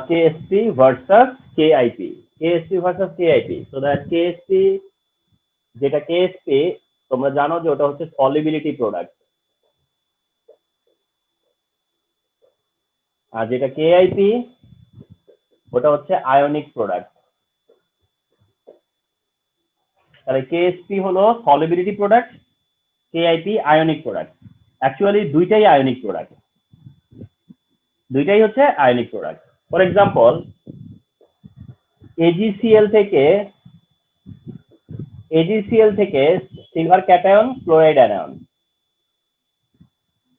KSP versus KIP. KSP versus KIP. So that KSP, যেটা KSP তোমরা জানো যে ওটা হচ্ছে সলিবিলিটি প্রোডাক্ট, আর যেটা KIP ওটা হচ্ছে আয়নিক প্রোডাক্ট। তাহলে KSP হলো solubility product, KIP ionic product. Actually দুইটাই আয়নিক প্রোডাক্ট, দুইটাই হচ্ছে ionic product. For example AgCl থেকে silver cation chloride anion,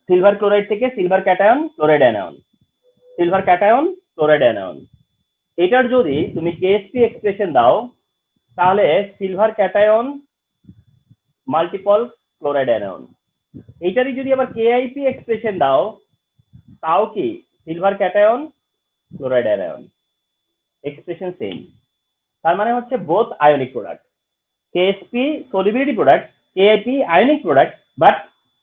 silver chloride থেকে silver cation chloride anion, silver cation chloride anion. এটার যদি তুমি KSP এক্সপ্রেশন দাও তাহলে silver cation multiple chloride anion. এইটারই যদি আবার KIP এক্সপ্রেশন দাও তাও কি silver cation chloride anion, expression same. তার মানে হচ্ছে both ionic product. KSP solubility product, KIP ionic product, but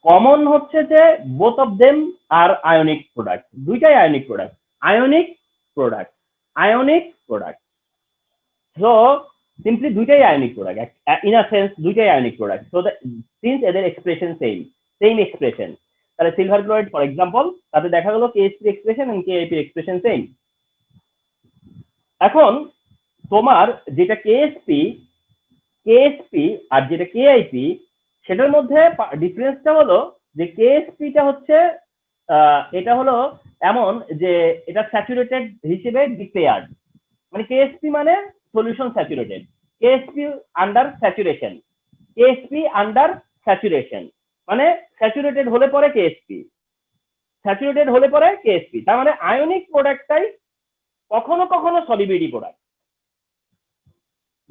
common হচ্ছে যে both of them are ionic product, দুইটাই ionic product, ionic product, ionic product. So simply দুইটাই ionic product, in a sense দুইটাই ionic product. So since এদের expression same expression, তাহলে silver chloride for example, তাতে দেখা গেল KSP expression and KIP expression same. এখন তোমার যেটা KSP আর যেটা KIP সেটার মধ্যে ডিফারেন্সটা হলো যে KSPটা হচ্ছে এটা হলো এমন যে এটা স্যাচুরেটেড হিসেবে ডিক্লেয়ার্ড, মানে KSP মানে solution saturated, KSP under saturation, KSP under saturation মানে স্যাচুরেটেড হলে পরে KSP, স্যাচুরেটেড হলে পরে KSP। তার মানে আয়নিক প্রোডাক্টটাই কখনো কখনো সলিবিলিটি প্রোডাক্ট।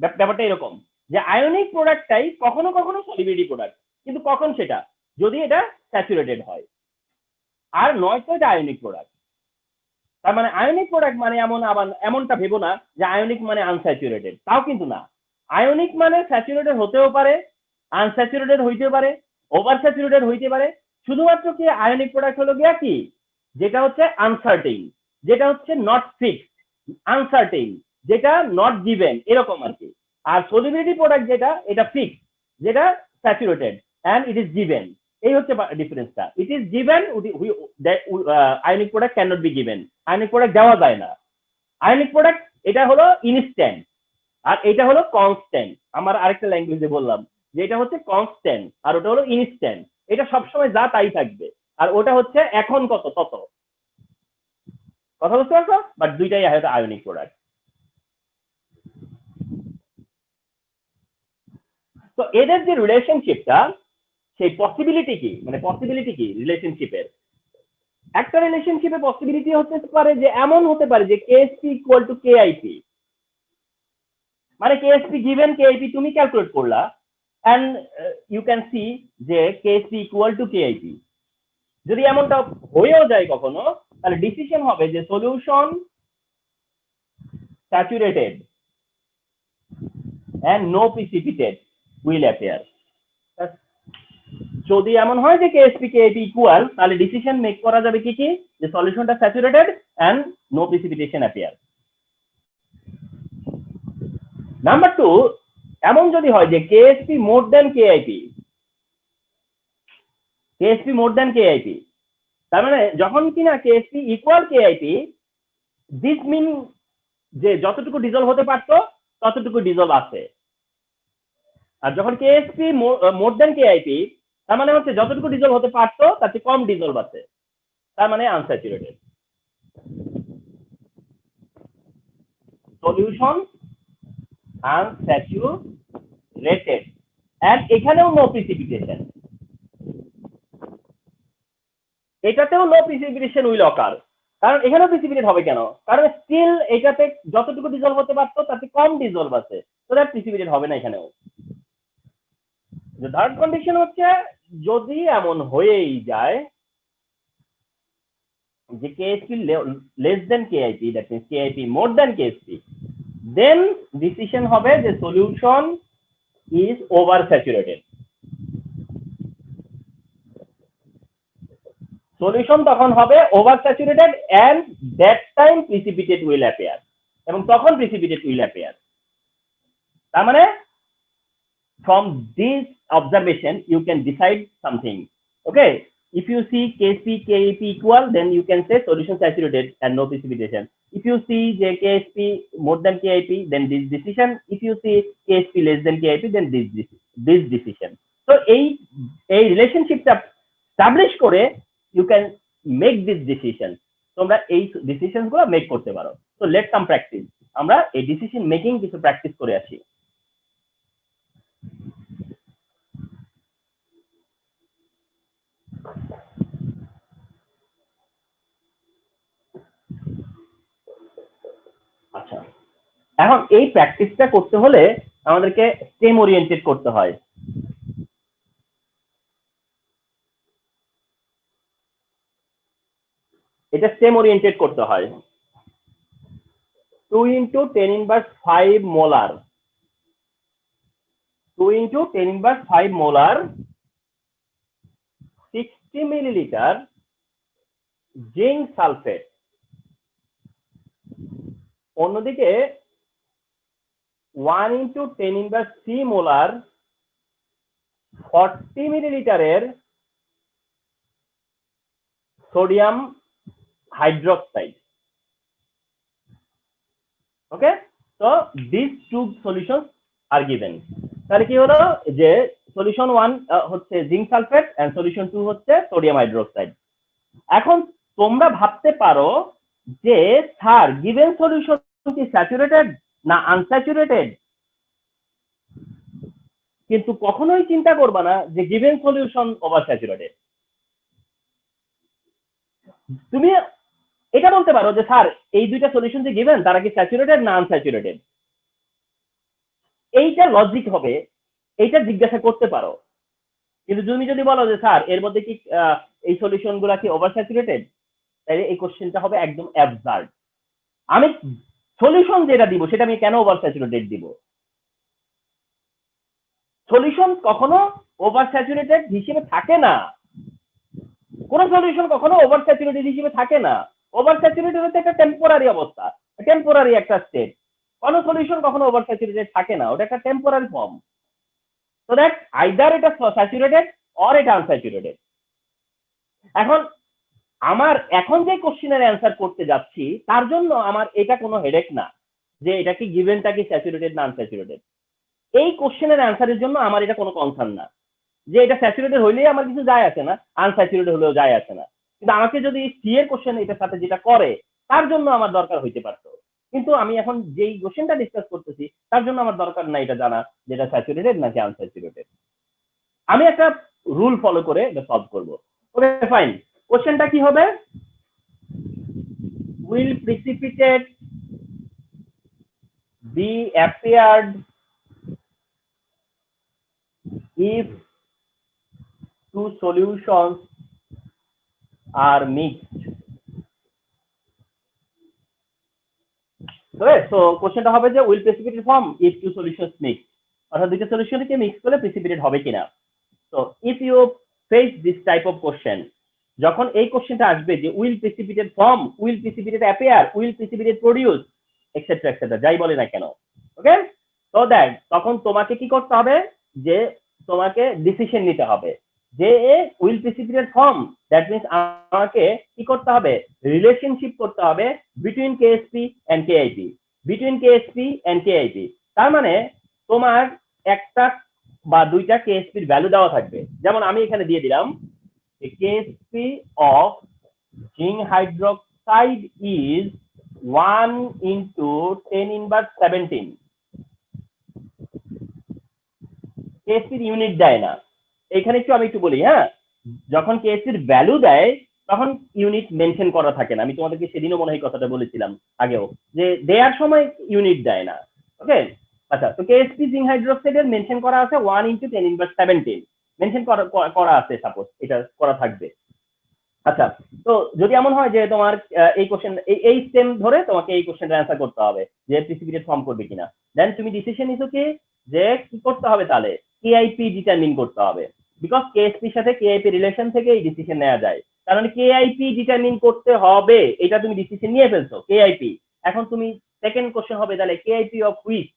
ব্যাপারটা এরকম যে আয়নিক প্রোডাক্টটাই কখনো কখনো সলিবিলিটি প্রোডাক্ট, কিন্তু কখন সেটা যদি এটা স্যাচুরেটেড হয়, আর নয়তো এটা আয়নিক প্রোডাক্ট। তার মানে আয়নিক প্রোডাক্ট মানে এমন, আবার এমনটা ভেবো না যে আয়নিক মানে আনস্যাচুরেটেড, তাও কিন্তু না। আয়নিক মানে স্যাচুরেটেড হতেও পারে, আনস্যাচুরেটেড হইতে পারে, ওভার স্যাচুরেটেড হইতে পারে। শুধুমাত্র কি আয়নিক প্রোডাক্ট হলো গিয়া কি যেটা হচ্ছে আনসার্টেইন, যেটা হচ্ছে নট ফিক্সড, আনসার্টেইন যেটা নট গিভেন, এরকম আর কি। আর সলিবিলিটি প্রোডাক্ট যেটা এটা ফিক্সড, যেটা saturated and it is given. এই হচ্ছে ডিফারেন্সটা। It is given, ionic product can not be given, ionic product দেওয়া যায় না। আয়নিক প্রোডাক্ট এটা হলো ইনস্ট্যান্ট আর এটা হলো কনস্ট্যান্ট। আমার আরেকটা ল্যাঙ্গুয়েজে বললাম যে এটা হচ্ছে কনস্ট্যান্ট আর ওটা হলো ইনস্ট্যান্ট, এটা সবসময় যা তাই থাকবে, আর ওটা হচ্ছে এখন কত তত। কথা বুঝতে পারছো? বাট দুইটাই হয়তো আয়নিক প্রোডাক্ট। তো এদের যে রিলেশনশিপটা, সেই পসিবিলিটি কি, মানে পসিবিলিটি কি রিলেশনশিপের? একটা রিলেশনশিপের পসিবিলিটি হতে পারে যে এমন হতে পারে যে KSP ইকুয়াল টু KIP, মানে KSP গিভেন, KIP তুমি ক্যালকুলেট করলা এন্ড ইউ ক্যান সি যে KSP ইকুয়াল টু KIP। যদি এমনটা হয়েও যায় কখনো, তাহলে ডিসিশন হবে যে solution saturated and no precipitate will appear. যদি এমন হয় যে KSP KIP ইকুয়াল, তাহলে ডিসিশন মেক করা যাবে কি কি, যে সলিউশনটা saturated and no precipitation appear. Number 2, এমন যদি হয় যে KSP মোর দেন KIP, KSP মোর দেন KIP, তার মানে যখন কিনা KSP equal KIP, this mean যে যতটুকু ডিজলভ হতে পারতো ততটুকু ডিজলভ আছে। আর যখন KSP মোর দেন KIP, তার মানে হচ্ছে যতটুকু ডিজলভ হতে পারতো তার চেয়ে কম ডিজলভ আছে, তার মানে আনস্যাচুরেটেড। সলিউশন আনস্যাচুরেটেড এন্ড এখানেও নো প্রিসিপিটেশন, এটাতেও নো প্রিসিপিটেশন উইল অকার। কারণ এখানেও প্রিসিপিটেট হবে কেন? কারণ স্টিল এটাতে যতটুকু ডিজলভ হতে পারতো তাতে কম ডিজলভ আছে, তো দ্যাট প্রিসিপিটেট হবে না এখানেও। যে থার্ড কন্ডিশন হচ্ছে যদি এমন হয়েই যায় যে KSP less than KIP, that means KIP more than KSP, then decision হবে যে solution is over saturated. Solution তখন হবে over saturated and that time precipitate will appear, এবং তখন প্রিসিপিটেট উইল অ্যাপিয়ার। তার মানে from this observation you can decide something. Okay, if you see Ksp Kep equal, then you can say solution saturated and no precipitation. If you see Ksp more than Kip, then this decision. If you see Ksp less than Kip, then this decision. So a relationship establish করে you can make this decision. তোমরা এই decision গুলো make করতে পারো। So let some practice, আমরা এই decision making কিছু practice করে আসি। আচ্ছা, এখন এই প্র্যাকটিসটা করতে হলে আমাদেরকে স্টেম ওরিয়েন্টেড করতে হয়। এটা স্টেম ওরিয়েন্টেড করতে হয়। 2 into 10 inverse 5 molar, 2 into 10 inverse 5 molar 60 milliliter zinc sulphate. অন্যদিকে 1 into 10 inverse 3 molar 40 মিলিলিটারের সোডিয়াম হাইড্রোক্সাইড। ওকে, তো this two solution are given. তাহলে কি হলো যে সলিউশন 1 হচ্ছে জিঙ্ক সালফেট এন্ড সলিউশন 2 হচ্ছে সোডিয়াম হাইড্রোক্সাইড। এখন তোমরা ভাবতে পারো যে স্যার গিভেন সলিউশন কি স্যাচুরেটেড না আনস্যাচুরেটেড, কিন্তু কখনোই চিন্তা করবা না যে গিভেন সলিউশন ওভার স্যাচুরেটেড। তুমি এটা বলতে পারো যে স্যার এই দুইটা সলিউশন যে গিভেন তারা কি স্যাচুরেটেড না আনস্যাচুরেটেড, এইটা লজিক হবে, এইটা জিজ্ঞাসা করতে পারো। কিন্তু তুমি যদি বলো যে স্যার এর মধ্যে কি এই সলিউশন গুলা কি ওভার স্যাচুরেটেড, তাহলে এই কোশ্চেনটা হবে একদম অ্যাবসার্ড। আমি সলিউশন যেটা দিব সেটা আমি কেন ওভার স্যাচুরেটেড দিব? সলিউশন কখনো ওভার স্যাচুরেটেড হিসেবে থাকে না, কোন সলিউশন কখনো ওভার স্যাচুরেটেড হিসেবে থাকে না। ওভার স্যাচুরেটেড হচ্ছে একটা টেম্পোরারি অবস্থা, টেম্পোরারি একটা স্টেট। কোন সলিউশন কখনো ওভার স্যাচুরেটেড থাকে না, ওটা একটা temporary form. So that either এটা স্যাচুরেটেড অর এটা আনস্যাচুরেটেড। এখন আমার এখন যে কোশ্চেনের অ্যান্সার করতে যাচ্ছি তার জন্য আমার এটা কোনো হেডেক না যে এটা কি গিভেনটা কি স্যাচুরেটেড না আনস্যাচুরেটেড। এই কোশ্চেনের অ্যান্সারের জন্য আমার এটা কোনো কনসার্ন না যে এটা স্যাচুরেটেড হইলেই আমার কিছু যায় আসে না, আনস্যাচুরেটেড হলেও যায় আসে না। কিন্তু আমাকে যদি সি এর কোশ্চেন এটার সাথে যেটা করে তার জন্য আমার দরকার হইতে পারতো, কিন্তু আমি এখন যেই কোশ্চেনটা ডিসকাস করতেছি তার জন্য আমার দরকার না এটা জানা যেটা স্যাচুরেটেড নাকি আনস্যাচুরেটেড। আমি একটা রুল ফলো করে এটা সলভ করব। ওকে ফাইন, কোশ্চেনটা কি হবে? will precipitate be appeared if two solutions are mixed? So কোশ্চেনটা হবে যে will precipitate form if two solutions mix, অর্থাৎ দুইটা সলিউশনকে মিক্স করে প্রিসিপিটেট হবে কিনা। So if you face this type of question, যখন এই কোশ্চেনটা আসবে যে will precipitate form, will precipitate appear, will precipitate produce, etcetera etcetera যাই বলে না কেন, ওকে, তো দ্যাট তখন তোমাকে কি করতে হবে যে তোমাকে ডিসিশন নিতে হবে যে will precipitate form, that means আমাকে কি করতে হবে, রিলেশনশিপ করতে হবে between KSP and KIP, between KSP and KIP। তার মানে তোমার একটা বা দুইটা KSP এর ভ্যালু দেওয়া থাকবে, যেমন আমি এখানে দিয়ে দিলাম KSP of zinc hydroxide is 1 into 10 inverse 17। KSP এর ইউনিট দেয় না, এখানে একটু আমি একটু বলি। হ্যাঁ, যখন KSP এর ভ্যালু দেয় তখন ইউনিট মেনশন করা থাকে না। আমি তোমাদেরকে সেদিনও মনে হয় কথাটা বলেছিলাম আগেও যে দেওয়ার সময় ইউনিট দেয় না। ওকে, আচ্ছা, তো KSP জিঙ্ক হাইড্রোক্সাইড এর মেনশন করা আছে 1 into 10 inverse 17 মেনশন করা আছে, সাপোজ এটা করা থাকবে। আচ্ছা, তো যদি এমন হয় যে তোমার এই কোশ্চেন এই স্টেম ধরে তোমাকে এই কোশ্চেনটা অ্যান্সার করতে হবে যে প্রিসিপিটেট ফর্ম করবে কিনা, দেন তুমি ডিসিশন নিছো কি যে কি করতে হবে, তাহলে KIP ডিটারমিন করতে হবে, বিকজ KSP এর সাথে KIP রিলেশন থেকে এই ডিসিশন নেওয়া যায়। তার মানে কেআইপি ডিটারমিন করতে হবে, এটা তুমি ডিসিশন নিয়ে ফেলছো কেআইপি। এখন তুমি সেকেন্ড কোশ্চেন হবে তাহলে কেআইপি অফ হুইচ,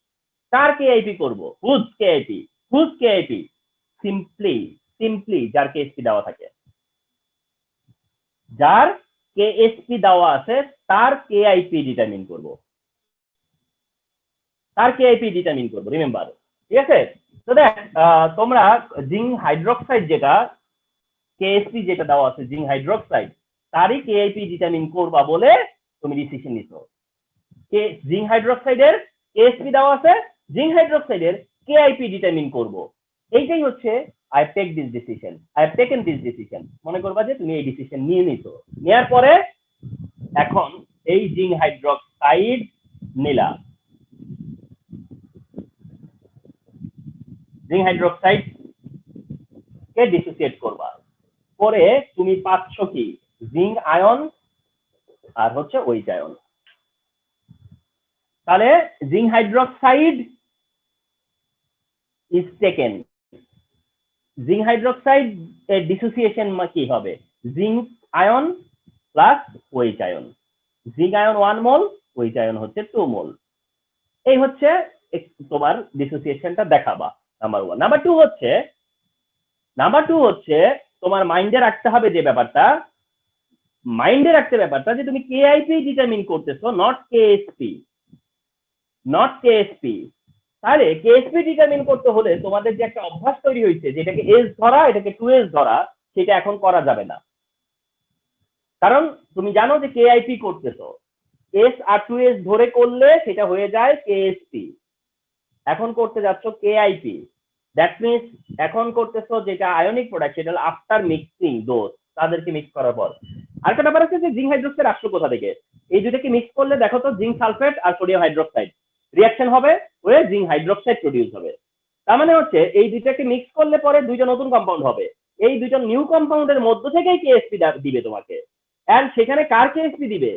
কার কেআইপি করব, whose KIP, whose KIP, simply যার কেএসপি দেওয়া থাকে, যার কেএসপি দেওয়া আছে তার কেআইপি ডিটারমিন করব, তার কেআইপি ডিটারমিন করব, রিমেম্বার, ঠিক আছে? তো দেখ তোমরা জিঙ্ক হাইড্রোক্সাইড যেটা কেএসপি যেটা দেওয়া আছে জিঙ্ক হাইড্রোক্সাইড তারই কেআইপি ডিটারমিন করবা বলে তুমি ডিসিশন নিছো। কে জিঙ্ক হাইড্রোক্সাইডের কেএসপি দেওয়া আছে, জিঙ্ক হাইড্রোক্সাইডের কেআইপি ডিটারমিন করব, এইটাই হচ্ছে I take this decision, I have taken this decision. মনে করবা যে তুমি এই ডিসিশন নিয়ে নিছো, নেওয়ার পরে এখন এই জিঙ্ক হাইড্রোক্সাইড নিলা, জিঙ্ক হাইড্রোক্সাইড কে ডিসোসিয়েট করবা, করে তুমি পাচ্ছ কি জিঙ্ক আয়ন আর হচ্ছে ওইচ আয়ন। তাহলে zinc hydroxide is taken, zinc hydroxide এর ডিসোসিয়েশন কি হবে, zinc ion plus OH ion, zinc ion 1 mole, OH ion হচ্ছে 2 মোল। এই হচ্ছে তোমার ডিসোসিয়েশনটা দেখাবা নাম্বার 1। নাম্বার 2 হচ্ছে তোমার মাইন্ডে রাখতে হবে যে ব্যাপারটা, যে তুমি কেআইপি ডিটারমিন করতেছো, নট কেএসপি। তাহলে কেএসপি ডিটারমিন করতে হলে তোমাদের যে একটা অভ্যাস তৈরি হয়েছে যেটাকে এস ধরা, এটাকে 2s ধরা, সেটা এখন করা যাবে না। কারণ তুমি জানো যে কেআইপি করতেছো, এস আর 2s ধরে করলে সেটা হয়ে যায় কেএসপি, এখন করতে যাচ্ছ কেআইপি। দ্যাট মিনস এখন করতেছো যেটা আয়নিক প্রোডাক্ট সেটা হলো আফটার মিক্সিং দোজ, তাদেরকে মিক্স করার পর। আরেকটা ব্যাপার আছে যে জিঙ্ক হাইড্রোক্সাইড আসলো কোথা থেকে, এই দুটাকে মিক্স করলে দেখো তো জিঙ্ক সালফেট আর সোডিয়াম হাইড্রোক্সাইড রিয়াকশন হবে, হয়ে জিঙ্ক হাইড্রোক্সাইড প্রডিউস হবে। তার মানে হচ্ছে এই দুইটাকে মিক্স করলে পরে দুইটা নতুন কম্পাউন্ড হবে, এই দুইটা নিউ কম্পাউন্ডের মধ্য থেকেই কেএসপি দিবে তোমাকে। এন্ড সেখানে কার কেএসপি দিবে,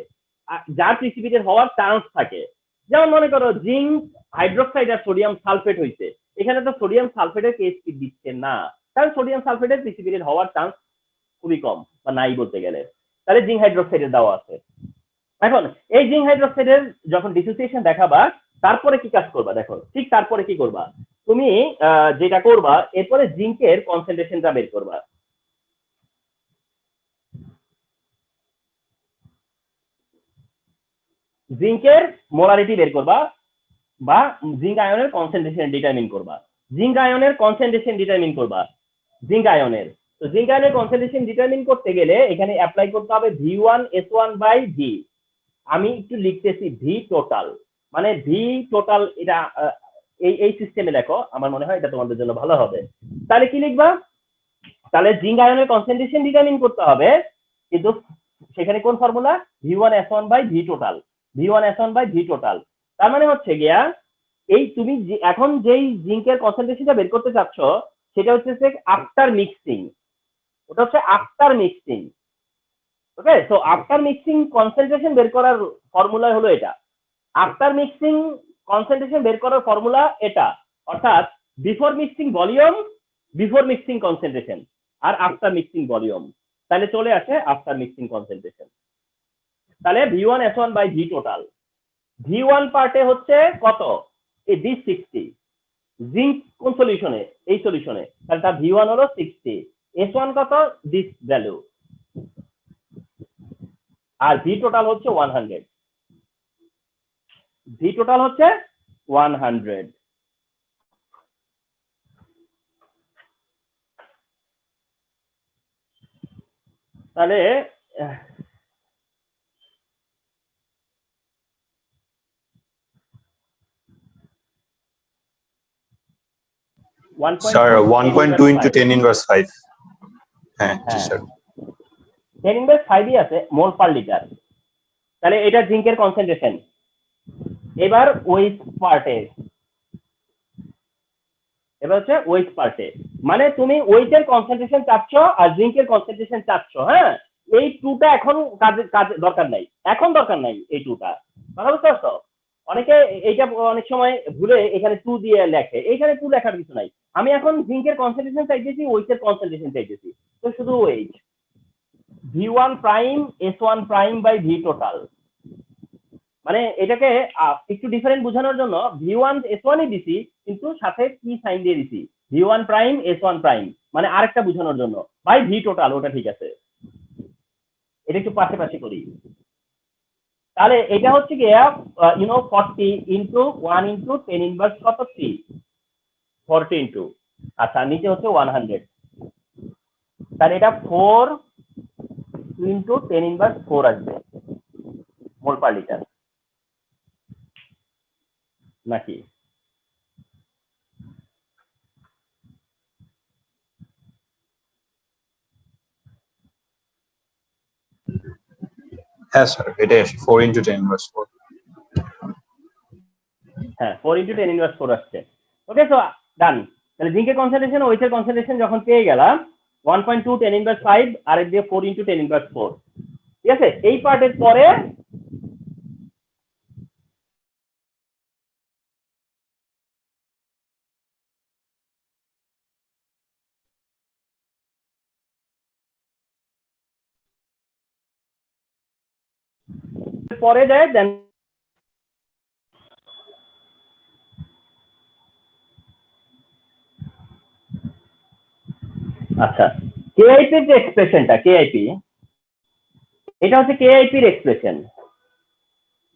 যার প্রিসিপিটেট হওয়ার চান্স থাকে। যেমন মনে করো জিঙ্ক হাইড্রোক্সাইড আর সোডিয়াম সালফেট হয়েছে, এখানে তো সোডিয়াম সালফেটের কেএসপি দিচ্ছে না, কারণ সোডিয়াম সালফেটের প্রিসিপিটেট হওয়ার চান্স খুবই কম বা নাই বলতে গেলে। তাহলে জিঙ্ক হাইড্রোক্সাইডের দেওয়া আছে। এখন এই জিঙ্ক হাইড্রোক্সাইডের যখন ডিসোসিয়েশন দেখাবা তারপরে কি কাজ করবা, দেখো ঠিক তারপরে কি করবা তুমি, যেটা করবা এরপরে জিঙ্কের কনসেন্ট্রেশনটা বের করবা, জিঙ্কের মোলারিটি বের করবা বা জিঙ্ক আয়নের কনসেন্ট্রেশন ডিটারমিন করবা, জিঙ্ক আয়নের কনসেন্ট্রেশন ডিটারমিন করবা, জিঙ্ক আয়নের। তো জিঙ্ক আয়নের কনসেন্ট্রেশন ডিটারমিন করতে গেলে এখানে অ্যাপ্লাই করতে হবে V1S1/V। আমি একটু লিখতেছি ভি টোটাল, মানে ভি টোটাল, এটা এই সিস্টেমে লেখো, আমার মনে হয় এটা তোমাদের জন্য ভালো হবে। তাহলে কি লিখবা, তাহলে জিঙ্ক আয়নের কনসেন্ট্রেশন ডিটারমিন করতে হবে, কিন্তু সেখানে কোন formula, V1S1/V total, V1S1/V total. তার মানে হচ্ছে গিয়া এই তুমি এখন যেই জিঙ্কের কনসেন্ট্রেশনটা বের করতে চাচ্ছ সেটা হচ্ছে আফটার মিক্সিং, ওটা হচ্ছে আফটার মিক্সিং। ওকে, সো আফটার মিক্সিং কনসেন্ট্রেশন বের করার ফর্মুলা হলো এটা, আফটার মিক্সিং কনসেন্ট্রেশন বের করার ফর্মুলা এটা, অর্থাৎ before mixing volume, before mixing concentration, আর আফটার মিক্সিং ভলিউম। তাহলে চলে আসে আফটার মিক্সিং কনসেন্ট্রেশন। তাহলে V1S1/V টোটাল, V1 পার্টে হচ্ছে কত, এই D60, জিঙ্ক কোন সলিউশনে, এই সলিউশনে, তাহলে তার V1 হলো 60, S1 কত, দিস ভ্যালু, আর ভি টোটাল হচ্ছে 100, ভি টোটাল হচ্ছে 100। তাহলে Sir, 1.2 into 10 inverse 5. হ্যাঁ জি স্যার, 10 ইনভার্স 5ই আছে মোল পার লিটার। তাহলে এটা জিঙ্কের কনসেন্ট্রেশন। এবার ওয়েট পার্টে, এবার হচ্ছে ওয়েট পার্টে, মানে তুমি ওয়েটের কনসেন্ট্রেশন চাচ্ছ আর জিঙ্কের কনসেন্ট্রেশন চাচ্ছ। হ্যাঁ, এই টুটা এখন কাজে দরকার নাই, এখন দরকার নাই এই টুটা, কথা বুঝতে পারছো? অনেকে এইটা অনেক সময় ভুলে এখানে 2 দিয়ে লেখে, এইখানে 2 লেখার কিছু নাই। আমি এখন জিঙ্কের কনসেন্ট্রেশন চাইতেছি, ওয়েটের কনসেন্ট্রেশন চাইতেছি, তো শুধু wait, V1 prime S1 prime by V total. মানে এটাকে একটু ডিফারেন্ট বোঝানোর জন্য V1 S1 ই দিছি, কিন্তু সাথে কি সাইন দিয়ে দিছি, V1 প্রাইম S1 প্রাইম, মানে আরেকটা বোঝানোর জন্য, বাই V টোটাল। ওটা ঠিক আছে, এটা একটু পাশাপাশি করি। তাহলে এটা হচ্ছে কি 40 ইন্টু 1 ইন্টু 10 ইনভার্স কত 3, 40 ইন্টু, আচ্ছা নিচে হচ্ছে 100, তাহলে এটা 4 ইন্টু 10 ইনভার্স 4 আসবে মোল পার লিটার নাকি? হ্যাঁ স্যার, এটা 4 into 10 inverse 4. হ্যাঁ 4 ইন্টু 10 ইনভার্স 4 আসছে। ওকে, সো ডান। তাহলে জিঙ্কের কনসেন্ট্রেশন ওইচের কনসেন্ট্রেশন যখন পেয়ে গেলাম 1.2 10 ইনভার্স 5 আর এর দিয়ে 4 ইন্টু 10 ইনভার্স 4, ঠিক আছে। এই পার্টের পরে দেয় দেন আচ্ছা, কেআইপি এর যে এক্সপ্রেশনটা, কেআইপি, এটা হচ্ছে কেআইপি এর এক্সপ্রেশন।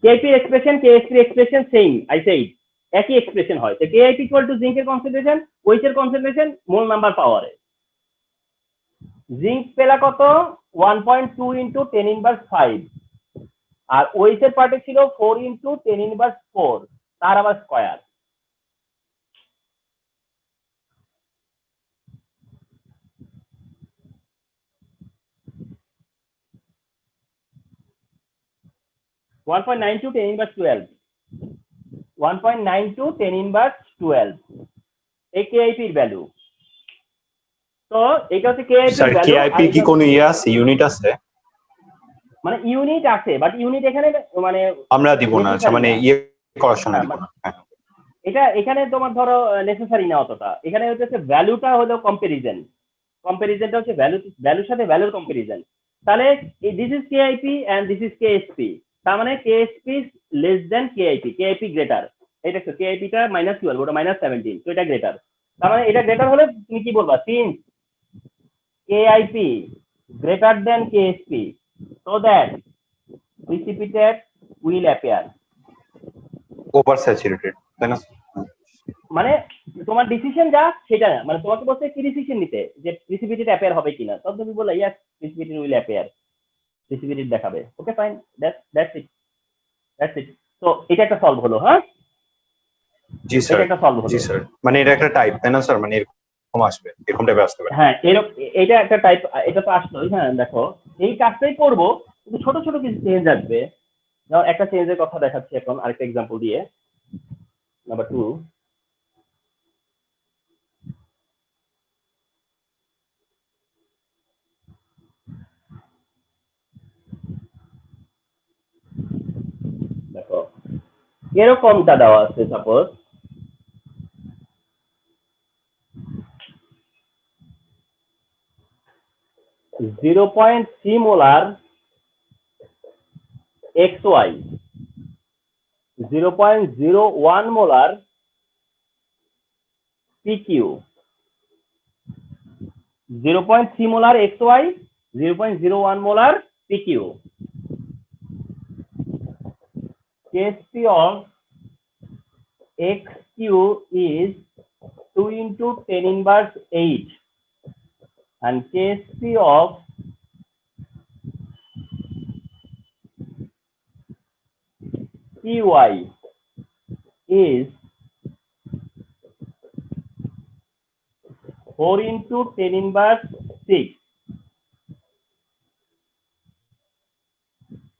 কেআইপি এর এক্সপ্রেশন, কেএসপি এর এক্সপ্রেশন সেম, আই সেড একই এক্সপ্রেশন হয়। তো কেআইপি ইকুয়াল টু জিঙ্কের কনসেন্ট্রেশন, ওইচের কনসেন্ট্রেশন, মোল নাম্বার পাওয়ারে। জিঙ্ক পেলা কত 1.2 ইন্টু 10 ইনভার্স 5, আর ওইচের পার্টে ছিল 4 ইন্টু 10 ইনভার্স 4, তার আবার square. One point nine to 10 inverse 12, 1.9 to 10 inverse 12 এই কেআইপি এর ভ্যালু। তো এটা হচ্ছে কেআইপি স্যার এর ভ্যালু। কেআইপি কি কোনো ইয়ে আছে, ইউনিট আছে? মানে ইউনিট আছে, বাট ইউনিট এখানে মানে আমরা দিব না, আচ্ছা মানে ইয়ে করার সময় দিব না। এটা এখানে তোমার ধরো নেসেসারি না অতটা। এখানে হচ্ছে ভ্যালুটা হলো কম্পারিজন, কম্পারিজনটা হচ্ছে ভ্যালুর সাথে ভ্যালুর কম্পারিজন। তাহলে this is KIP and this is KSP, তার মানে KSP less than KIP, KIP greater. এটা তো কেআইপিটা -12, ওটা -17, তো এটা গ্রেটার। তার মানে এটা গ্রেটার হলে তুমি কি বলবা, since KIP greater than KSP, so that precipitate will appear. Over saturated, তাই না? মানে তোমার ডিসিশন যা সেটা না, মানে তোমাকে বলছে কি ডিসিশন নিতে, যে প্রিসিপিটেট অ্যাপিয়ার হবে কিনা, তখন তুমি বললা yes precipitate will appear, precipitate দেখাবে। Okay fine, that's it. তো এটা একটা সলভ হলো। হ্যাঁ জি স্যার, এটা একটা সলভ হলো। জি স্যার, মানে এটা একটা টাইপ, তাই না স্যার? মানে এরকম আসবে, এরকম টাইপে আসতে পারে। হ্যাঁ এরকম, এটা একটা টাইপ, এটা তো আসলোই। হ্যাঁ দেখো এই কাজটাই করবো, কিন্তু ছোট ছোট কিছু চেঞ্জ আসবে। যেমন একটা চেঞ্জের কথা দেখাচ্ছি এখন আরেকটা এক্সাম্পল দিয়ে। নাম্বার 2, দেখো এরকমটা দেওয়া আছে, suppose 0.3 molar XY, 0.01 molar PQ, 0.3 molar XY, 0.01 molar PQ. KSP of XQ is 2 into 10 inverse 8, and KSP of PY is 4 into 10 inverse 6.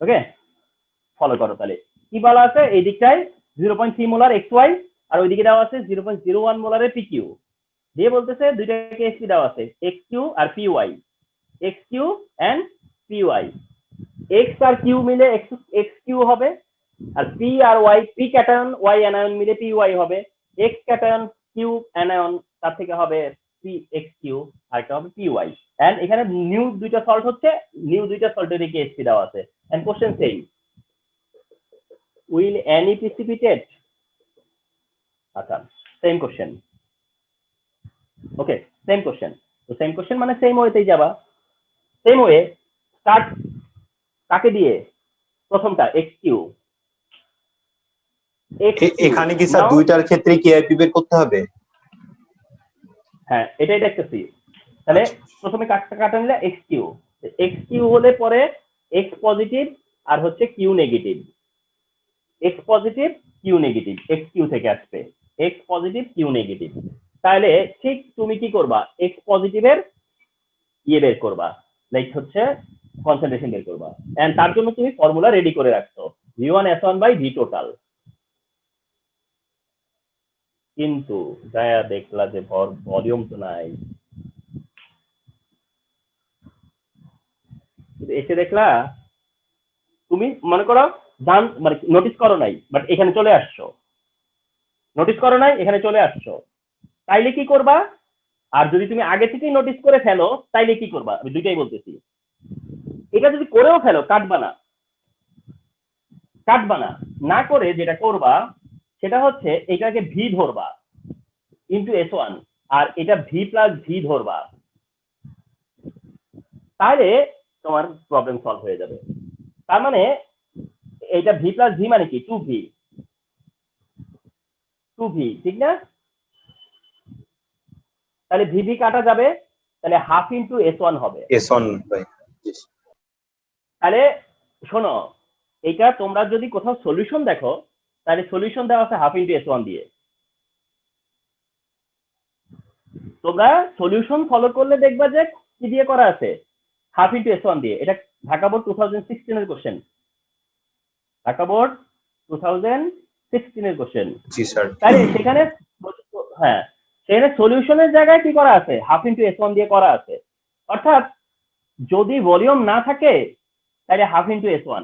Okay, follow করো। তাহলে কি বলা আছে, এই দিকটায় 0.3 মোলার XY, আর ওইদিকে দেওয়া আছে 0.01 মোলারের PQ দিয়ে বলতেছে দুইটা কেএসপি দেওয়া আছে, XQ R PY, XQ and PY। X R Q মিলে XQ হবে, আর P আর Y, P cation Y anion মিলে PY হবে। X ক্যাটায়ন Q অ্যানায়ন, তার থেকে হবে PXQ, আর একটা হবে PY। এন্ড এখানে নিউ দুইটা সল্ট হচ্ছে, নিউ দুইটা সল্টেরই কেএসপি দেওয়া আছে। And question same, will any precipitate, আচ্ছা same question, okay same question. তো সেম কোশ্চেন মানে সেম ওয়েতেই যাবা। সেম ওয়ে স্টার্ট কাকে দিয়ে, প্রথমটা এক্স কিউ, এখানে কি স্যার দুইটার ক্ষেত্রে কি আইপি বের করতে হবে? হ্যাঁ এটাই দেখতেছি। তাহলে প্রথমে কাটা নিলে এক্স কিউ, এক্স কিউ হলে পরে এক্স পজিটিভ আর হচ্ছে Q negative, X positive Q negative, X Q থেকে আসবে এক্স পজিটিভ কিউ নেগেটিভ। তাহলে ঠিক তুমি কি করবা, এক্স পজিটিভের ইয়ে বের করবা, লাইক হচ্ছে কনসেন্ট্রেশন বের করবা। এন্ড তার জন্য তুমি ফর্মুলা রেডি করে রাখছো, V1S1/V টোটাল। কিন্তু যায়া দেখলা যে ভলিউম তো নাই, এসে দেখলা তুমি মনে করো জান মানে নোটিস করো নাই, বাট এখানে চলে আসছো, নোটিস করো নাই এখানে চলে আসছো, তাইলে কি করবা? আর যদি তুমি আগে থেকেই নোটিস করে ফেলো তাইলে কি করবা? আমি দুইটাই বলতেছি। এটা যদি করেও ফেলো কাটবা না, কাটবা না, না করে যেটা করবা সেটা হচ্ছে এটাকে ভি ধরবা ইন্টু S1, আর এটা ভি প্লাস ভি ধরবা, তাহলে তোমার প্রবলেম সলভ হয়ে যাবে। তার মানে এটা ভি প্লাস ভি মানে কি, 2V, 2V ঠিক না? তাহলে ভিভি কাটা যাবে, তাহলে হাফ ইন্টু S1 হবে। S1 ভাই। তাহলে শোনো, এটা তোমরা যদি কোথাও সলিউশন দেখো তাহলে সলিউশন দেওয়া আছে হাফ ইন্টু S1 দিয়ে। তোমরা সলিউশন ফলো করলে দেখবা যে কি দিয়ে করা আছে, হাফ ইন্টু S1 দিয়ে। এটা ঢাকা বোর্ড 2016 এর কোশ্চেন, ঢাকা বোর্ড 2016 এর কোশ্চেন। জি স্যার। তাহলে সেখানে হ্যাঁ সেখানে সলিউশনের জায়গায় কি করা আছে, হাফ ইন্টু S1 দিয়ে করা আছে। অর্থাৎ যদি ভলিউম না থাকে তাহলে হাফ ইন্টু S1,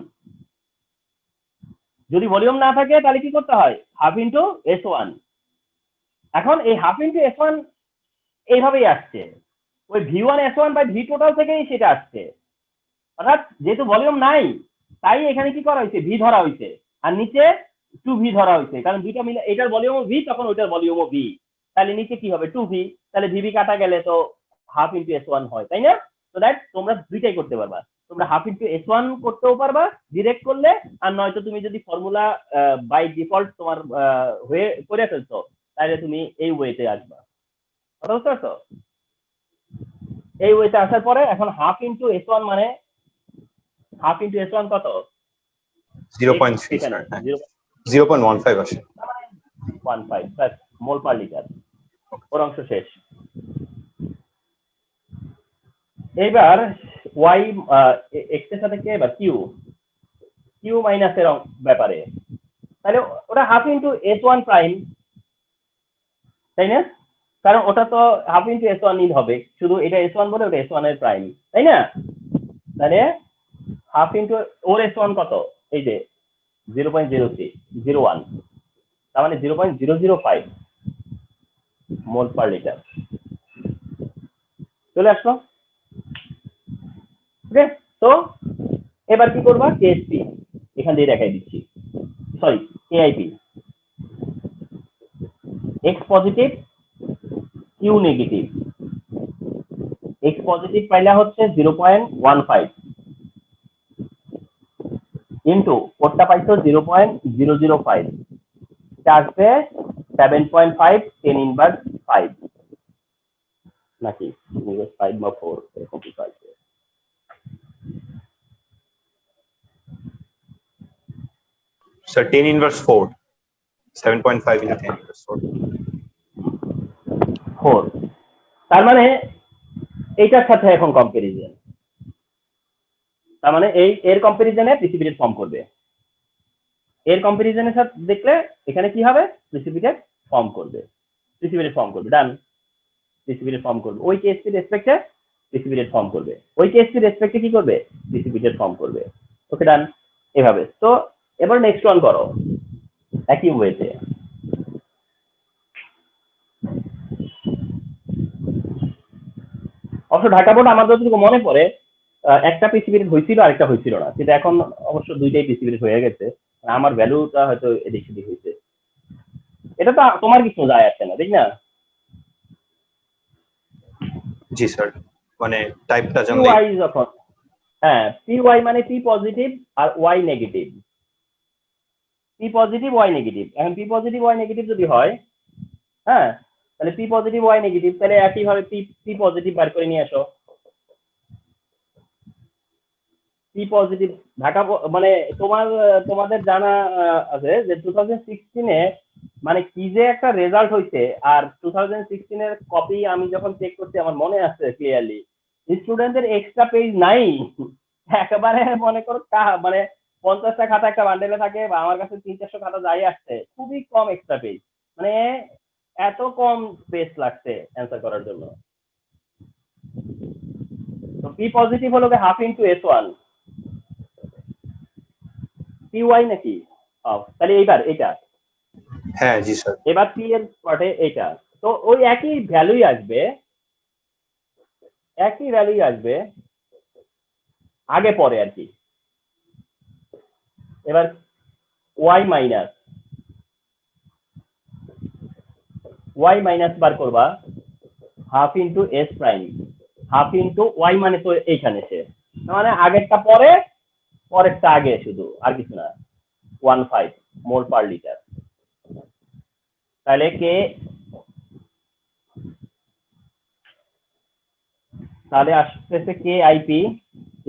যদি ভলিউম না থাকে তাহলে কি করতে হয়, হাফ ইন্টু S1। এখন এই হাফ ইন্টু S1 এইভাবেই আসছে, ওই V1S1/V টোটাল থেকেই সেটা আসছে। অর্থাৎ যেহেতু ভলিউম নাই তাই এখানে কি করা হয়েছে, ভি ধরা হয়েছে, আর নিচে 2V ধরা হয়েছে, কারণ দুইটা মিলে এটার ভলিউমও ভি তখন ওইটার ভলিউমও ভি, তাহলে নিচে কি হবে 2V, তাহলে ভিভি কাটা গেলে তো হাফ ইন্টু S1 হয়, তাই না? তো দ্যাট তোমরা দুইটাই করতে পারবা, তোমরা হাফ ইন্টু S1 করতেও পারবা ডিরেক্ট করলে, আর নয়তো তুমি যদি ফর্মুলা বাই ডিফল্ট তোমার হয়ে করে ফেলছো তাহলে তুমি এই ওয়েতে আসবা। কথা বুঝতে পারছো? এই ওয়েতে আসার পরে এখন হাফ ইন্টু S1 মানে হাফ ইন্টু S1 কত, 0.3 স্যার। 0.15 আসে, 15 প্লাস মোল পার লিটার, ওর অংশ শেষ। এবার ওয়াই এক্স এর সাথে কে, এবার কিউ, কিউ মাইনাস এর ব্যাপারে, তাহলে ওটা হাফ ইন্টু S1 প্রাইম, তাই না? কারণ ওটা তো হাফ ইন্টু S1 ই হবে, শুধু এটা S1 বলে ওটা S1 এর প্রাইম, তাই না? তাহলে হাফ ইন্টু ওর S1 কত, এই যে 0.0301, তার মানে 0.005 মোল পার লিটার চলে আসলো। ওকে, তো এবার কি করবা, কেএসপি এখান দিয়ে দেখাই দিচ্ছি, sorry KIP, X positive Q negative, X positive পাইলা হচ্ছে 0.15 ইন্টু ওরটা পাইছো 0.005, এটা আসবে 7.5 10 ইনভার্স 5 নাকি 5 বা 4 এরকম কিছু আসবে। Sir 10 inverse 4, 7.5 into 10 inverse 4। 4, তার মানে এইটার সাথে এখন কম্পারিজন, তার মানে এই এর কম্পারিজনে প্রিসিপিটেট ফর্ম করবে, এর কম্পারিজনের সাথে দেখলে এখানে কি হবে, প্রিসিপিটেট ফর্ম করবে, প্রিসিপিটেট ফর্ম করবে, ডান, প্রিসিপিটেট ফর্ম করবে, ওই কেএসপি রেসপেক্টে প্রিসিপিটেট ফর্ম করবে, ওই কেএসপি রেসপেক্টে কি করবে, প্রিসিপিটেট ফর্ম করবে। ওকে ডান, এভাবে। তো এবার নেক্সট ওয়ান করো একই ওয়েতে। অবশ্য ঢাকা বোর্ড আমার যতটুকু মনে পড়ে একটা পিসিবির হয়েছিল আরেকটা হয়েছিল না, কিন্তু এখন অবশ্য দুইটাই পিসিবির হয়ে গেছে। আমার ভ্যালুটা হয়তো এদিক সেদিক হয়েছে, এটা তো তোমার কিছু যায় আসে না, ঠিক না? জি স্যার, মানে টাইপটা পি জানলেই। ওয়াই যখন, হ্যাঁ পি ওয়াই মানে পি পজিটিভ আর Y negative, P positive Y negative. এখন পি পজিটিভ ওয়াই নেগেটিভ যদি হয়, হ্যাঁ, তাহলে পি পজিটিভ ওয়াই নেগেটিভ, তাহলে একইভাবে পি পি পজিটিভ বার করে নিয়ে আসো। পি পজিটিভ ঢাকা মানে তোমাদের জানা আছে যে 2016-এ মানে কি যে একটা রেজাল্ট হয়েছে, আর 2016-এর কপি আমি যখন চেক করছি আমার মনে আছে ক্লিয়ারলি, স্টুডেন্টদের এক্সট্রা পেজ নাই একেবারে। মনে করো মানে 50টা খাতা একটা বান্ডেলে থাকে, বা আমার কাছে 300-400 খাতা যাই আসছে, খুবই কম এক্সট্রা পেজ, মানে এত কম পেজ লাগছে অ্যান্সার করার জন্য। তো পি পজিটিভ হলো half into S1 P Y নাকি, তাহলে এইবার এটা, হ্যাঁ জি স্যার। এবার পি এর পার্টে এটা, তো ওই একই ভ্যালুই আসবে, একই ভ্যালুই আসবে আগে পরে আর কি। এবার ওয়াই মাইনাস বার করবা half into S prime, half into Y মানে তো এইখানে সে, মানে আগেরটা পরে পরেরটা আগে, শুধু আর কিছু না। 15 মোল পার লিটার, তাহলে কে, তাহলে আসতেছে K IP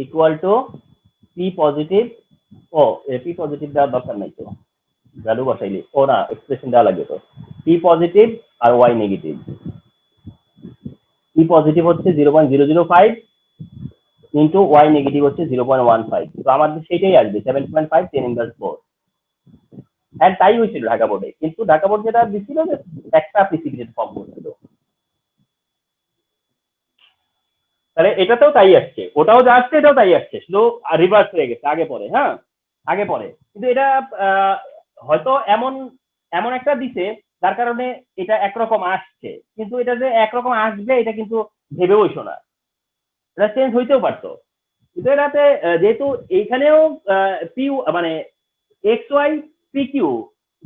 equal to P positive, ও পি পজিটিভ দেওয়ার দরকার নাই তো, ভ্যালু বসাইলি, ও না এক্সপ্রেশন দেওয়া লাগবে তো। পি পজিটিভ আর ওয়াই নেগেটিভ, পি পজিটিভ হচ্ছে 0.005 ইন্টু ওয়াই নেগেটিভ হচ্ছে 0.15, তো আমাদের সেটাই আসবে 7.5 10^4। হ্যাঁ তাই হয়েছিল ঢাকা বোর্ডে, কিন্তু ঢাকা বোর্ড যেটা দিচ্ছিল যে একটা প্রিসিপিটেড ফর্ম করছিল, তাহলে এটাতেও তাই আসছে, ওটাও যা আসছে এটাও তাই আসছে, শুধু রিভার্স হয়ে গেছে আগে পরে। হ্যাঁ আগে পরে, কিন্তু এটা হয়তো এমন এমন একটা দিছে যার কারণে এটা একরকম আসছে, কিন্তু এটা যে একরকম আসবে এটা কিন্তু ভেবে বসো না, এটা চেঞ্জ হইতেও পারতো। কিন্তু এটাতে যেহেতু এইখানেও পি মানে এক্স ওয়াই পি কিউ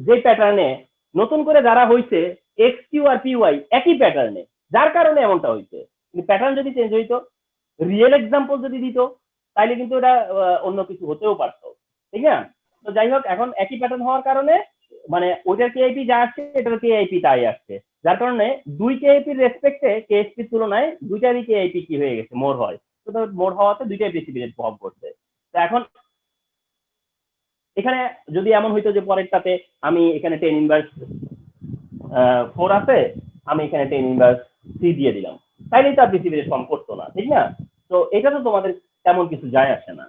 যে প্যাটার্নে নতুন করে যারা হয়েছে, x Q R P Y একই প্যাটার্নে, যার কারণে এমনটা হয়েছে। কিন্তু প্যাটার্ন যদি চেঞ্জ হইতো, রিয়েল এক্সাম্পল যদি দিত, তাইলে কিন্তু এটা অন্য কিছু হতেও পারতো, ঠিক না? তো যাই হোক, এখন একই প্যাটার্ন হওয়ার কারণে মানে ওইটার কেআইপি যা আসছে এটার কেআইপি তাই আসছে, যার কারণে দুই কেআইপির রেসপেক্টে কেএসপির তুলনায় দুইটারই কেআইপি কি হয়ে গেছে, মোর হয়। তো মোর হওয়াতে দুইটাই প্রিসিপিটেড প্রভাব করছে। তো এখন এখানে যদি এমন হইতো যে পরেরটাতে আমি এখানে 10^4 আছে, আমি এখানে 10^3 দিয়ে দিলাম, তাইলেই তো আর প্রিসিপিটেড ফর্ম করতো না, ঠিক না? তো এটা তো তোমাদের তেমন কিছু যায় আসে না।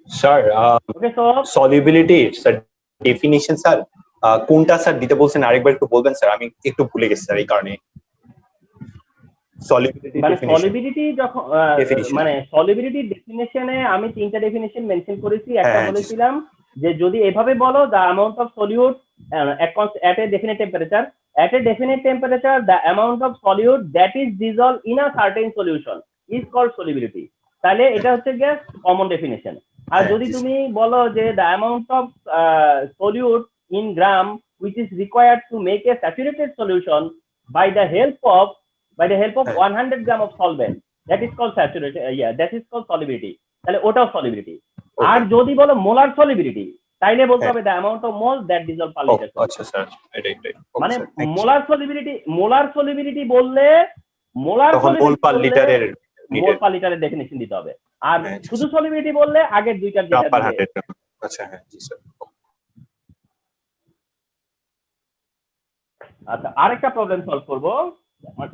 Sir okay, so solubility sir, definition sir কোনটা স্যার দিতে বলছেন আরেকবার একটু বলবেন স্যার, আমি একটু ভুলে গেছি স্যার এই কারণে। সলিবিলিটি মানে ডেফিনিশন, সলিবিলিটি যখন ডেফিনিশন। মানে সলিবিলিটি ডেফিনেশনে আমি 3টা ডেফিনেশন মেনশন করেছি। হ্যাঁ একটা হ্যাঁ জি স্যার। বলেছিলাম যে যদি এভাবে বলো, the amount of solute at a definite temperature, at a definite temperature the amount of solute that is dissolved in a certain solution is called solubility, তাহলে এটা হচ্ছে গিয়ে কমন ডেফিনেশন। আর হ্যাঁ যদি জি স্যার। তুমি বলো যে the amount of solute in gram which is required to make a saturated solution by the help of 100 gram of solvent, that is called saturated, that is called solubility, তাহলে ওটাও solubility। আর ওকে। যদি বলো molar solubility, তাইলে বলতে হ্যাঁ। হবে the amount of mole that dissolve per ও liter আচ্ছা solution। স্যার, এটাই এটাই। ওকে মানে sir, thank you sir. Molar solubility বললে, মোলার তখন মোল সলিবিলিটি পার বললে লিটারের মোল নিডেড। পার লিটারের ডেফিনেশন দিতে হবে। আর হ্যাঁ জি শুধু স্যার। সলিবিলিটি বললে আগের দুইটার গ্রাম যেটা পার দিবে। 100 গ্রাম। আচ্ছা হ্যাঁ জি স্যার। আচ্ছা, আরেকটা প্রবলেম সলভ করব।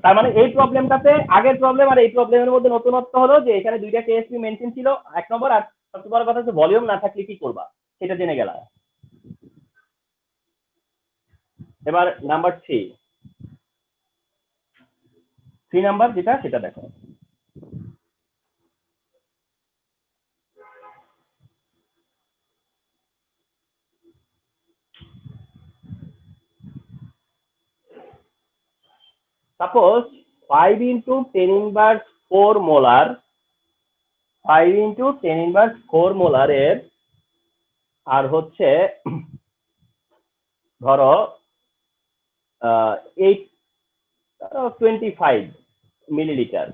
তার মানে এই প্রবলেমটাতে আগের প্রবলেম আর এই প্রবলেমের মধ্যে নতুনত্ব হলো যে এখানে দুইটা কেএসপি মেনশন ছিল, এক নম্বর, আর সবচেয়ে বড় কথা হচ্ছে ভলিউম না থাকলে কি করবা সেটা জেনে গেলাম। এবার নাম্বার 3 নাম্বার যেটা সেটা দেখো। Suppose 5 into 10 inverse 4 molar 5 into 10 inverse 4 molar এর আর হচ্ছে ধরো 25 মিলিলিটার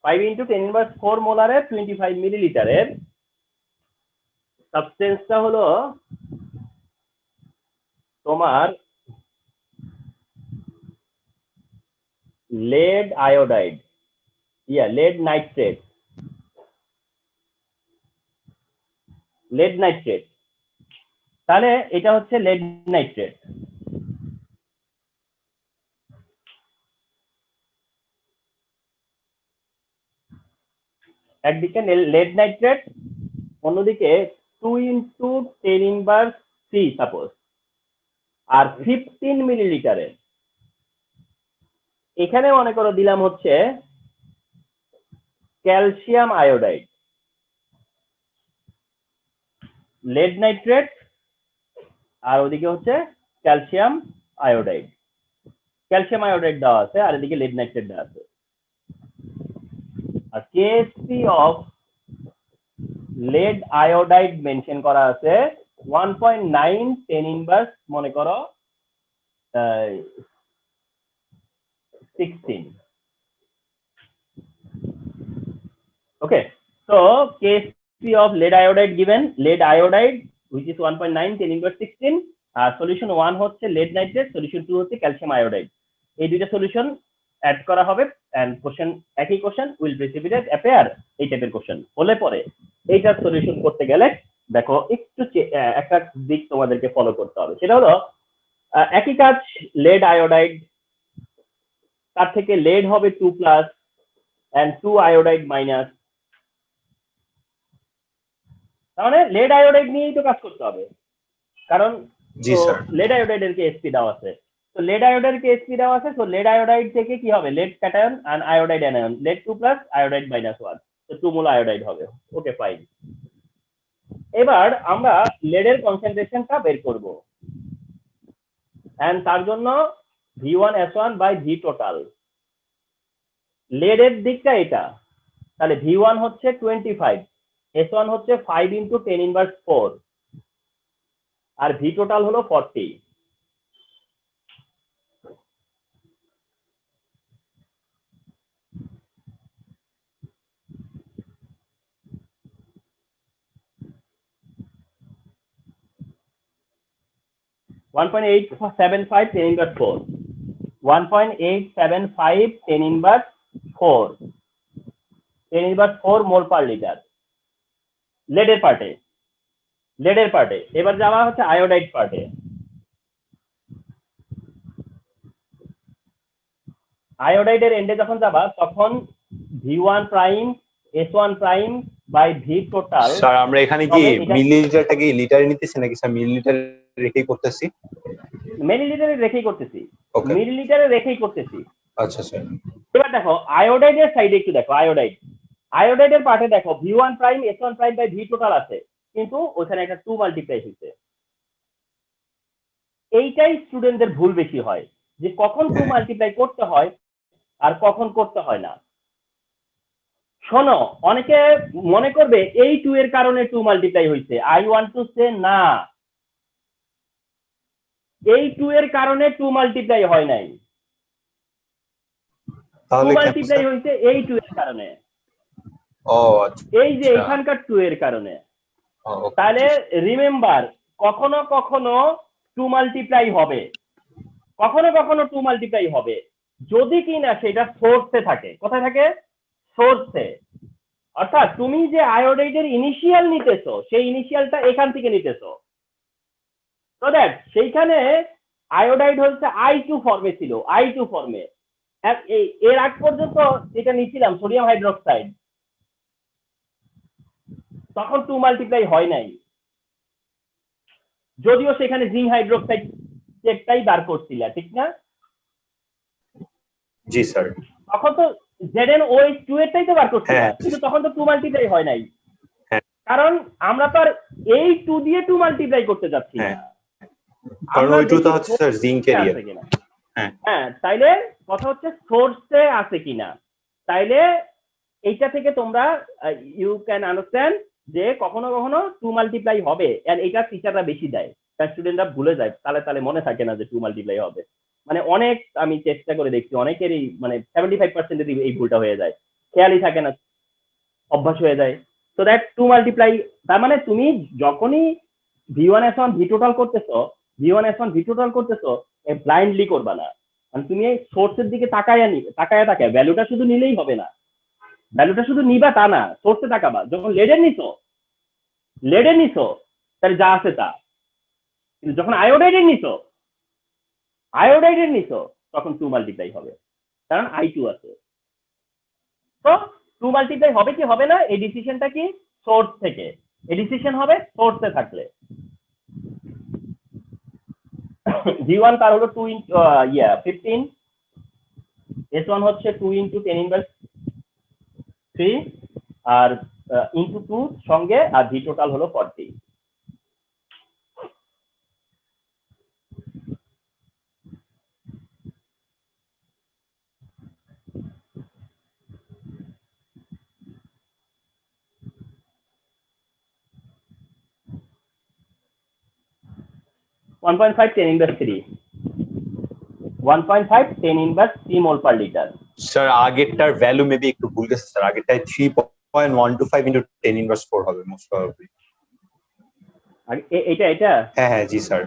5 into 10 inverse 4 মোলার এর 25 মিলিলিটারের সাবস্টেন্সটা হলো তোমার lead iodide lead nitrate তাহলে এটা হচ্ছে lead nitrate একদিকে lead nitrate অন্যদিকে 2 into 10 inverse 3 সাপোজ আর 15 মিলিলিটারের এখানে মনে করো দিলাম হচ্ছে ক্যালসিয়াম আয়োডাইড lead nitrate আর ওদিকে হচ্ছে ক্যালসিয়াম আয়োডাইড দেওয়া আছে আর এদিকে lead nitrate দেওয়া আছে আর KSP of lead iodide mention করা আছে 1.9 10 ইনভার্স মনে করো 16 okay so KSP of lead iodide given lead iodide which is 1.9 10 inverse 16 solution 1 হচ্ছে lead nitrate solution 2 হচ্ছে calcium iodide এই দুইটা সলিউশন অ্যাড করা হবে এন্ড কোশ্চেন একই কোশ্চেন উইল প্রেসিপিটেট অ্যাপিয়ার এই টাইপের কোশ্চেন হলে পরে এইটার সলিউশন করতে গেলে দেখো একটু একটা দিক তোমাদেরকে ফলো করতে হবে সেটা হলো একই কাজ lead iodide তার থেকে lead হবে 2 প্লাস এন্ড 2 iodide মাইনাস তাহলে lead iodide নিয়েই তো কাজ করতে হবে কারণ জি স্যার lead iodide এর KSP দেওয়া আছে তো lead iodide এর KSP দেওয়া আছে তো lead iodide থেকে কি হবে lead cation and iodide anion lead 2 plus iodide minus 1 তো 2 মোল iodide হবে ওকে ফাইন এবার আমরা lead এর কনসেন্ট্রেশনটা বের করব এন্ড তার জন্য V1S1 by V total lead এর দিকটা এটা তাহলে V1 হচ্ছে 25 S1 হচ্ছে 5 into 10 inverse 4 আর V total হলো 40 1.875 10 inverse 4 1.875 10 inverse 4 10 inverse 4 মোল পার লিটার লেডের পার্টে এবার যাওয়া হচ্ছে আয়োডাইড পার্টে আয়োডাইডের এন্ডে যখন যাবা তখন V1 prime S1 prime by V total sir আমরা এখানে কি মিলিলিটারটা কি লিটারে নিতেছি নাকি স্যার মিলিলিটার রেখেই করতেছি মিলিলিটারে রেখেই করতেছি আচ্ছা স্যার এবার দেখো আয়োডাইডের সাইডে একটু দেখো আয়োডাইডের পার্টে দেখো V1 prime S1 prime by V total আছে কিন্তু ওখানে একটা 2 মাল্টিপ্লাই হইছে এইটাই স্টুডেন্টদের ভুল বেশি হয় যে কখন 2 মাল্টিপ্লাই করতে হয় আর কখন করতে হয় না শোনো অনেকে মনে করবে এই 2 এর কারণে 2 মাল্টিপ্লাই হইছে আই ওয়ান্ট টু সে না এই 2 এর কারণে 2 মাল্টিপ্লাই হয় নাই তাহলে 2 মাল্টিপ্লাই হইছে এই 2 এর কারণে ও আচ্ছা এই যে এখানকার 2 এর কারণে তাহলে রিমেম্বার কখনো 2 মাল্টিপ্লাই হবে যদি কিনা সেটা সোর্সে থাকে কোথায় থাকে সোর্সে অর্থাৎ তুমি যে আয়োডাইডের ইনিশিয়াল নিতেছো সেই ইনিশিয়ালটা এখান থেকে নিতেছো তো দেখ সেইখানে আয়োডাইড হচ্ছে I2 ফর্মে ছিল I2 ফর্মে এর আগ পর্যন্ত যেটা নিছিলাম সোডিয়াম হাইড্রোক্সাইড তখন 2 মাল্টিপ্লাই হয় নাই যদিও সেখানে জিঙ্ক হাইড্রোক্সাইড চেকটাই বার করছিল ঠিক না জি স্যার তখন তো ZnOH2 এরটাই তো বার করছিল কিন্তু তখন তো 2 মাল্টিপ্লাই হয় নাই কারণ আমরা তো আর এই 2 দিয়ে 2 মাল্টিপ্লাই করতে যাচ্ছি না কারণ ওই 2 তো হচ্ছে স্যার জিঙ্কের হ্যাঁ, তাইলে কথা হচ্ছে সোর্সে আছে কিনা। তাইলে এইটা থেকে তোমরা ইউ ক্যান আন্ডারস্ট্যান্ড যে কখনো কখনো 2 মাল্টিপ্লাই হবে, এন্ড এটা টিচাররা বেশি দেয়, তার স্টুডেন্টরা ভুলে যায়, তাহলে তাহলে মনে থাকে না যে 2 মাল্টিপ্লাই হবে। মানে অনেক আমি চেষ্টা করে দেখছি, অনেকেরই মানে 75% এই ভুলটা হয়ে যায়, খেয়ালই থাকে না, অভ্যাস হয়ে যায়। সো দ্যাট 2 মাল্টিপ্লাই, তার মানে তুমি যখনই V1S1 ভি টোটাল করতেছো, V1S1 ভি টোটাল করতেছো, ব্লাইন্ডলি করবা না। মানে তুমি এই সোর্সের দিকে তাকায় ভ্যালুটা শুধু নিলেই হবে না, ভ্যালুটা শুধু নিবা তা না, সোর্সে তাকাবা। যখন লেডের নিছো তাহলে যা আছে তা, কিন্তু যখন আয়োডাইডের নিছো তখন 2 মাল্টিপ্লাই হবে, কারণ I2 আছে। তো 2 মাল্টিপ্লাই হবে কি হবে না, এই ডিসিশনটা কি সোর্স থেকে, এই ডিসিশন হবে সোর্সে থাকলে। V1 তার হলো 2 ইনটু 15, S1 হচ্ছে 2 ইনটু 10 ইনভার্স 3 আর ইনটু 2 সঙ্গে, আর ভি টোটাল হলো 40। 1.5 10 ইনভার্স 3, 1.5 10 ইনভার্স 3 মোল পার লিটার। স্যার আগেরটার ভ্যালু মেবি একটু ভুল গেছে স্যার, আগেরটায় 3.125 ইনটু 10 ইনভার্স 4 হবে মোস্ট প্রবাবলি। এটা হ্যাঁ জি স্যার,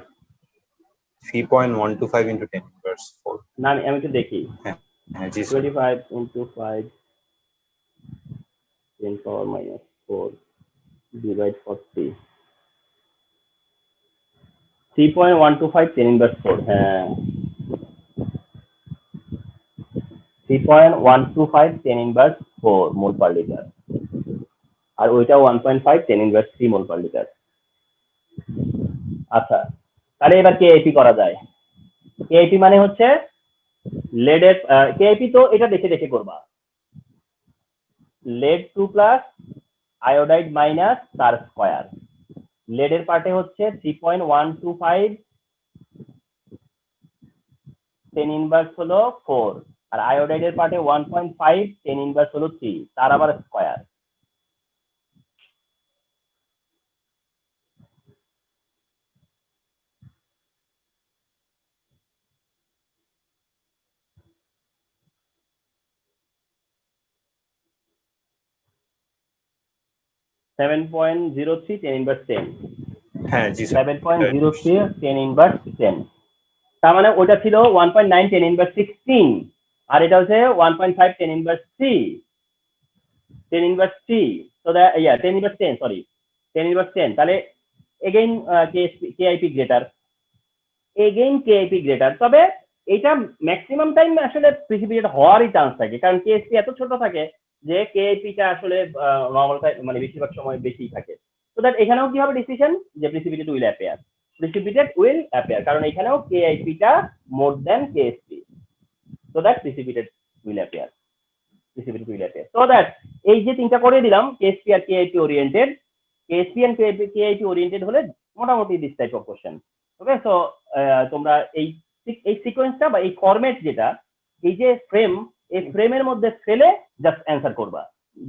3.125 ইনটু 10 ইনভার্স 4। না, আমি একটু দেখি। হ্যাঁ জি sir. 25 into 5 10 power minus 4 divide 40, 3.125 10 inverse 4। হ্যাঁ, 3.125 10 ইনভার্স 4 মোল পার লিটার, আর ওইটা 1.5 10 ইনভার্স 3 মোল পার লিটার। আচ্ছা, তাহলে এবার কেআইপি করা যায়। কেআইপি মানে হচ্ছে লেডের কেআইপি, তো এটা দেখে দেখে করবা। লেড 2 প্লাস আয়োডাইড মাইনাস তার স্কয়ার। লেডের পার্টে হচ্ছে 3.125 10 ইনভার্স হলো 4, আর আয়োডাইডের পার্টে 1.5 10 ইনভার্স হলো 3, তার আবার square. Seven point zero three 10 inverse 10, হ্যাঁ জি স্যার। 7.03 10 ইনভার্স 10। তার মানে ওটা ছিল 1.9 10 ইনভার্স 16, আর এটা হচ্ছে 1.5 10 inverse 3, 10 inverse 3। So that 10 inverse 10, sorry 10 inverse 10। তাহলে এগেইন কেআইপি গ্রেটার, তবে এটা ম্যাক্সিমাম টাইম আসলে প্রিসিপিটেট হওয়ারই চান্স থাকে, কারণ কেএসপি এত ছোট থাকে যে কেআইপিটা আসলে নর্মাল মানে বেশিরভাগ সময় বেশি থাকে। তো দ্যাট এখানেও কি হবে ডিসিশন, যে প্রিসিপিটেড উইল অ্যাপিয়ার, কারণ এখানেও কেআইপিটা more than KSP, so that precipitated will appear. So that এই যে তিনটা করে দিলাম, কেএসপি আর KIP oriented, KSP and KIP oriented হলে মোটামুটি this type of question. Okay, so তোমরা এই সিকোয়েন্সটা বা এই ফরম্যাট যেটা, এই যে এই ফ্রেমের মধ্যে ফেলে জাস্ট অ্যান্সার করবা,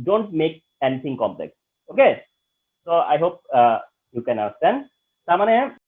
don't make anything complex. Okay, so I hope you can understand. তার মানে